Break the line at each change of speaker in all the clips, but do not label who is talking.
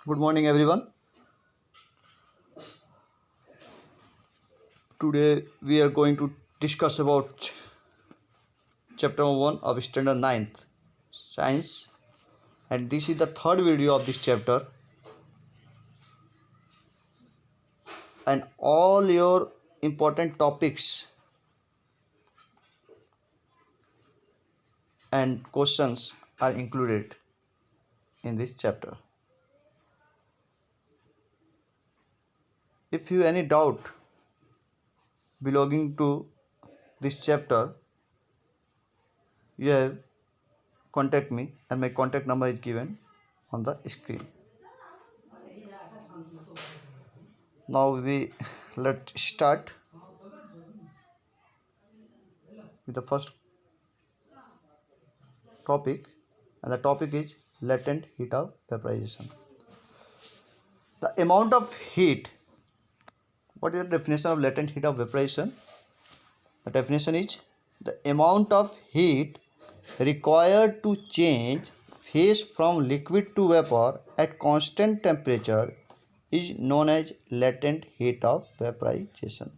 Good morning, everyone. Today we are going to discuss about chapter 1 of standard 9th science, and this is the third video of this chapter. And all your important topics and questions are included in this chapter. If you have any doubt belonging to this chapter, you have contact me, and my contact number is given on the screen. Now let's start with the first topic, and the topic is latent heat of vaporization. The amount of heat. What is the definition of latent heat of vaporization? The definition is the amount of heat required to change phase from liquid to vapor at constant temperature is known as latent heat of vaporization.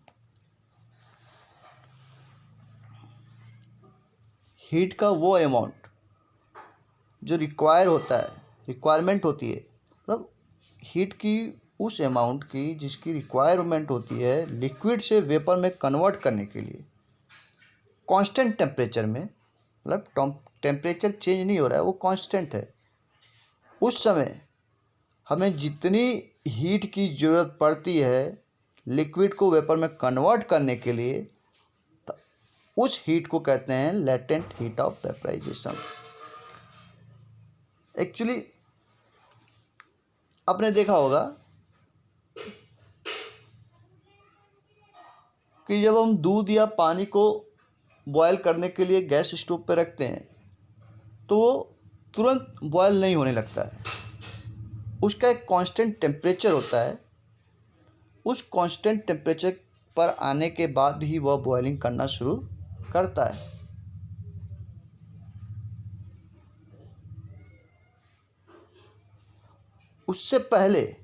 Heat का वो amount जो requirement होती है, मतलब heat की उस amount की जिसकी रिक्वायरमेंट होती है लिक्विड से वेपर में कन्वर्ट करने के लिए कांस्टेंट टेम्परेचर में, मतलब टेम्परेचर चेंज नहीं हो रहा है, वो कांस्टेंट है। उस समय हमें जितनी हीट की ज़रूरत पड़ती है लिक्विड को वेपर में कन्वर्ट करने के लिए, उस हीट को कहते हैं latent heat of vaporisation. Actually आपने देखा होगा कि जब हम दूध या पानी को बॉयल करने के लिए गैस स्टोव पर रखते हैं तो वो तुरंत बॉयल नहीं होने लगता है। उसका एक कांस्टेंट टेम्परेचर होता है। उस कांस्टेंट टेम्परेचर पर आने के बाद ही वह बॉयलिंग करना शुरू करता है। उससे पहले,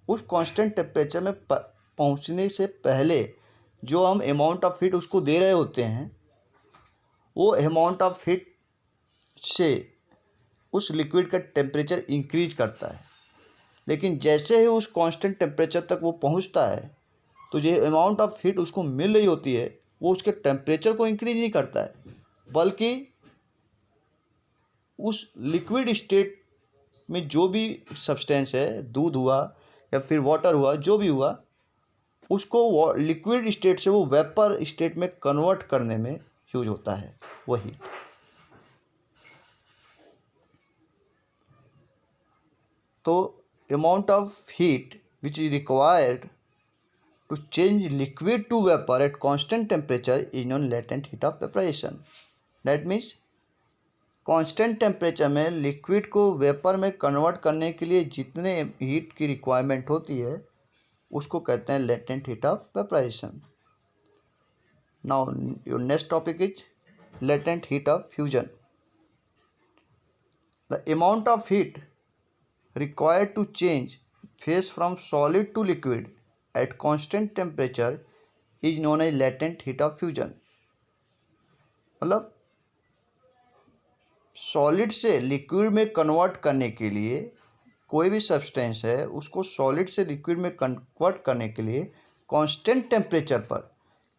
उस कांस्टेंट टेम्परेचर में पहुंचने से पहले जो हम अमाउंट ऑफ हीट उसको दे रहे होते हैं, वो अमाउंट ऑफ हीट से उस लिक्विड का टेम्परेचर इंक्रीज करता है। लेकिन जैसे ही उस कांस्टेंट टेम्परेचर तक वो पहुंचता है तो ये अमाउंट ऑफ हीट उसको मिल रही होती है, वो उसके टेम्परेचर को इंक्रीज नहीं करता है, बल्कि उस लिक्विड स्टेट में जो भी सब्सटेंस है, दूध हुआ या फिर वाटर हुआ, जो भी हुआ, उसको लिक्विड स्टेट से वो वेपर स्टेट में कन्वर्ट करने में यूज होता है वही। तो amount of heat which is required to change liquid to vapor at constant temperature is known latent heat of vaporization. That means constant temperature में लिक्विड को वेपर में कन्वर्ट करने के लिए जितने हीट की रिक्वायरमेंट होती है उसको कहते हैं latent heat of vaporisation. Now your next topic is latent heat of fusion. The amount of heat required to change phase from solid to liquid at constant temperature is known as latent heat of fusion। मतलब solid से liquid में convert करने के लिए कोई भी substance है उसको सॉलिड से लिक्विड में कन्वर्ट करने के लिए कांस्टेंट टेम्परेचर पर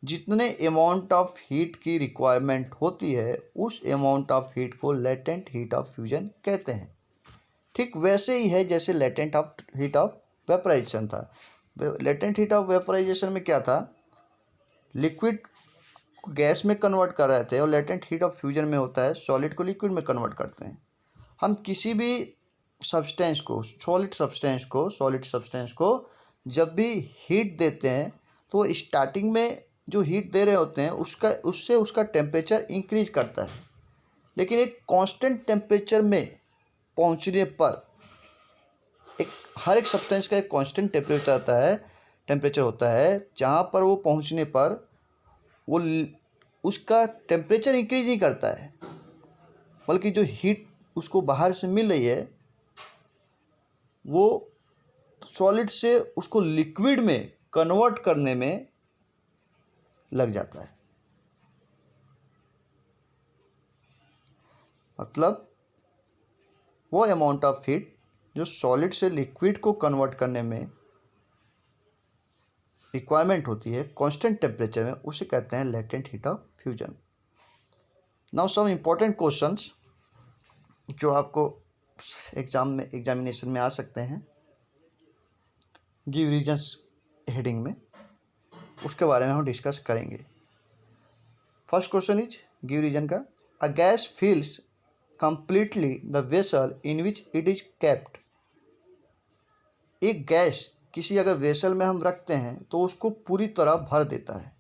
जितने अमाउंट ऑफ हीट की रिक्वायरमेंट होती है उस अमाउंट ऑफ हीट को लेटेंट हीट ऑफ फ्यूजन कहते हैं। ठीक वैसे ही है जैसे लेटेंट हीट ऑफ वेपराइजेशन था। लेटेंट हीट ऑफ वेपराइजेशन में क्या था, लिक्विड को गैस में कन्वर्ट कर रहे थे, और लेटेंट हीट ऑफ फ्यूजन में होता है सॉलिड को लिक्विड में कन्वर्ट करते हैं। हम किसी भी सब्सटेंस को, सॉलिड सब्सटेंस को जब भी हीट देते हैं तो स्टार्टिंग में जो हीट दे रहे होते हैं उससे उसका टेम्परेचर इंक्रीज करता है। लेकिन एक कांस्टेंट टेम्परेचर में पहुंचने पर हर एक सब्सटेंस का एक कांस्टेंट टेम्परेचर होता है जहाँ पर वो पहुँचने पर वो उसका टेम्परेचर इंक्रीज नहीं करता है, बल्कि जो हीट उसको बाहर से मिल रही है वो सॉलिड से उसको लिक्विड में कन्वर्ट करने में लग जाता है। मतलब वो अमाउंट ऑफ हीट जो सॉलिड से लिक्विड को कन्वर्ट करने में रिक्वायरमेंट होती है कांस्टेंट टेम्परेचर में, उसे कहते हैं latent heat of fusion. Now some important questions जो आपको एग्जामिनेशन में आ सकते हैं गिव रीजन्स हेडिंग में, उसके बारे में हम डिस्कस करेंगे। First question is give reason का, a gas fills completely the vessel in which it is kept. एक गैस किसी अगर वेसल में हम रखते हैं तो उसको पूरी तरह भर देता है।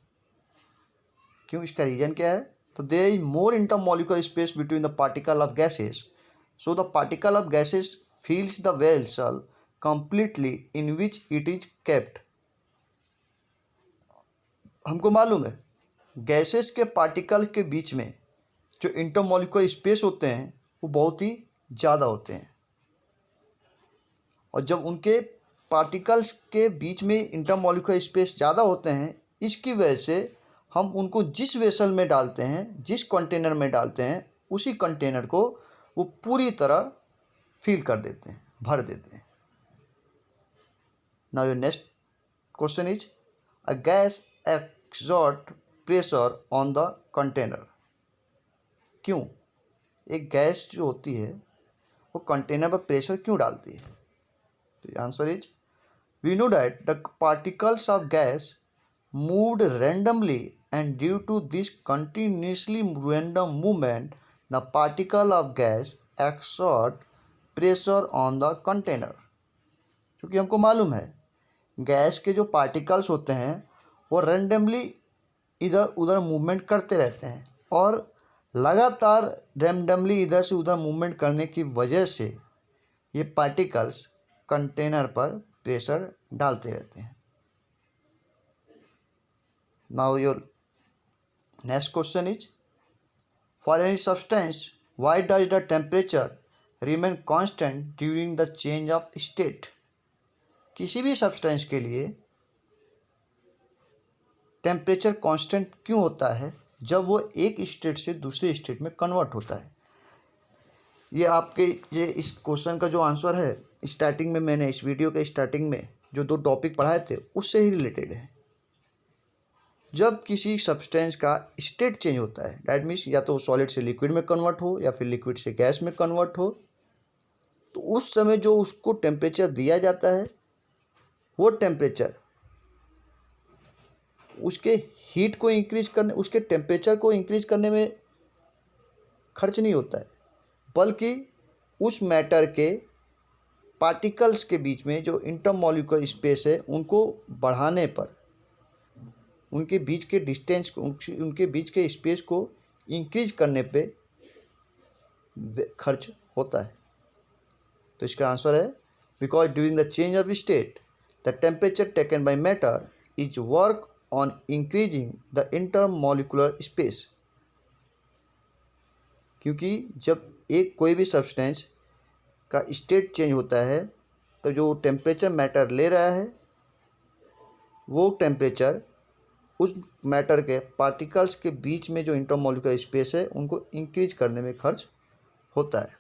क्यों? इसका रीजन क्या है? तो there is more intermolecular space between the particle of gases, so the particle of gases fills the vessel completely in which it is kept. हमको मालूम है गैसेस के पार्टिकल के बीच में जो इंटरमॉलिक्यूलर स्पेस होते हैं वो बहुत ही ज़्यादा होते हैं, और जब उनके पार्टिकल्स के बीच में इंटरमॉलिक्यूलर स्पेस ज़्यादा होते हैं, इसकी वजह से हम उनको जिस वेसल में डालते हैं, जिस कंटेनर में डालते हैं, उसी कंटेनर को वो पूरी तरह फिल कर देते हैं, भर देते हैं। Now your next question is, a gas exert pressure on the container. क्यों एक गैस जो होती है वो कंटेनर पर प्रेशर क्यों डालती है? तो answer is, we know that the particles of gas moved randomly and due to this continuously random movement the particle of gas exert pressure on the container. क्योंकि हमको मालूम है गैस के जो पार्टिकल्स होते हैं वो रैंडमली इधर उधर मूवमेंट करते रहते हैं, और लगातार रैंडमली इधर से उधर मूवमेंट करने की वजह से ये पार्टिकल्स कंटेनर पर प्रेशर डालते रहते हैं। Now your next question is, for any substance why does the temperature remain constant during the change of state. किसी भी सब्सटेंस के लिए टेम्परेचर कांस्टेंट क्यों होता है जब वो एक स्टेट से दूसरे स्टेट में कन्वर्ट होता है? ये इस क्वेश्चन का जो आंसर है स्टार्टिंग में मैंने इस वीडियो के स्टार्टिंग में जो 2 टॉपिक पढ़ाए थे उससे ही रिलेटेड है। जब किसी सब्सटेंस का स्टेट चेंज होता है, डैट मीन्स या तो सॉलिड से लिक्विड में कन्वर्ट हो या फिर लिक्विड से गैस में कन्वर्ट हो, तो उस समय जो उसको टेम्परेचर दिया जाता है वो टेम्परेचर उसके हीट को इंक्रीज करने, उसके टेम्परेचर को इंक्रीज करने में खर्च नहीं होता है, बल्कि उस मैटर के पार्टिकल्स के बीच में जो इंटरमॉलिक्यूलर स्पेस है उनको बढ़ाने पर, उनके बीच के डिस्टेंस को, उनके बीच के स्पेस को इंक्रीज करने पे खर्च होता है। तो इसका आंसर है, because during the change of state the temperature taken by matter is work on increasing the intermolecular space. क्योंकि जब कोई भी सब्सटेंस का स्टेट चेंज होता है तो जो टेम्परेचर मैटर ले रहा है वो टेम्परेचर उस मैटर के पार्टिकल्स के बीच में जो इंटरमॉलिक्यूलर स्पेस है उनको इंक्रीज करने में खर्च होता है।